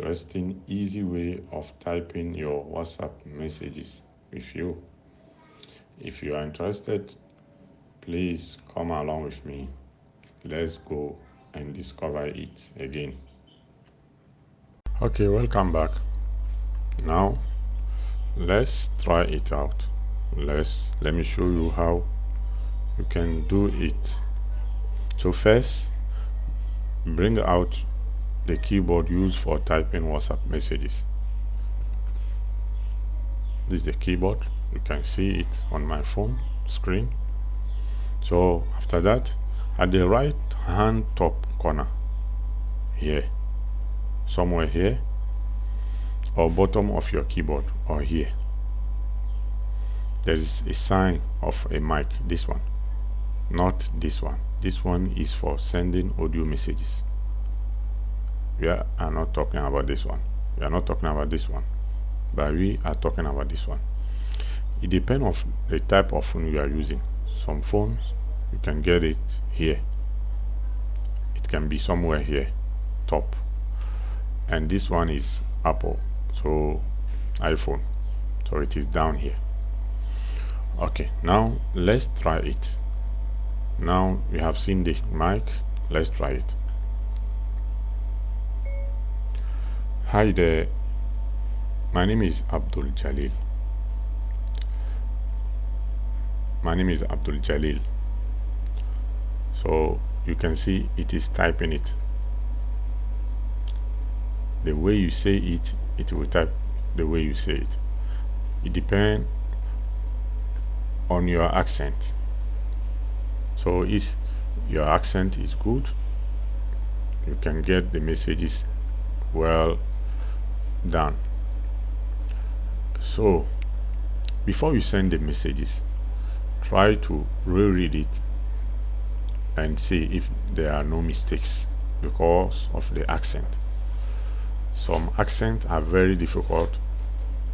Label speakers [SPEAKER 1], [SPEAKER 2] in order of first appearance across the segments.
[SPEAKER 1] interesting, easy way of typing your WhatsApp messages with you. If you are interested, please come along with me. Let's go and discover it again. Okay, welcome back. Now let's try it out. Let me show you how you can do it. So first, bring out the keyboard used for typing WhatsApp messages. This is the keyboard. You can see it on my phone screen. So after that, at the right hand top corner here, somewhere here, or bottom of your keyboard, or here, there is a sign of a mic. This one, not this one. This one is for sending audio messages. We are not talking about this one. We are not talking about this one, but we are talking about this one. It depends on the type of phone you are using. Some phones you can get it here. It can be somewhere here, top. And this one is Apple, so iPhone, so it is down here. Okay, now let's try it. Now we have seen the mic. Let's try it. Hi there, my name is Abdul Jalil. So you can see it is typing it. The way you say it, it will type the way you say it. It depends on your accent. So if your accent is good, you can get the messages well done. So before you send the messages, try to reread it and see if there are no mistakes because of the accent. Some accents are very difficult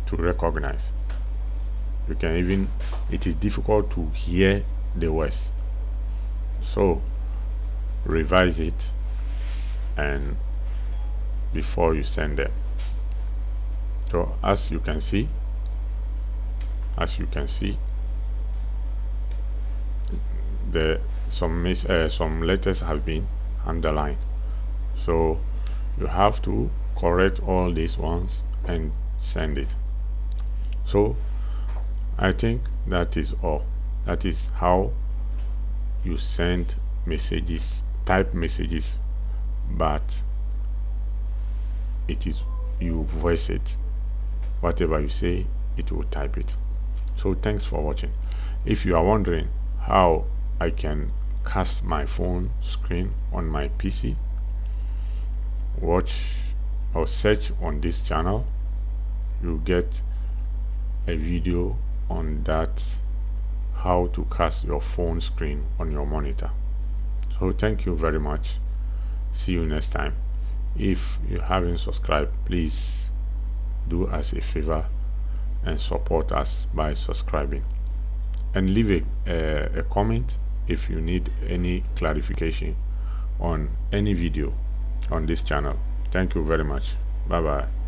[SPEAKER 1] to recognize. It is difficult to hear the words. So revise it and before you send them. So as you can see, some letters have been underlined. So you have to correct all these ones and send it. So I think that is all. That is how you send messages, type messages, but it is you voice it. Whatever you say, it will type it. So thanks for watching. If you are wondering how I can cast my phone screen on my PC, watch or search on this channel. You get a video on that, how to cast your phone screen on your monitor. So thank you very much. See you next time. If you haven't subscribed, please do us a favor and support us by subscribing, and leave a comment if you need any clarification on any video on this channel. Thank you very much. Bye bye.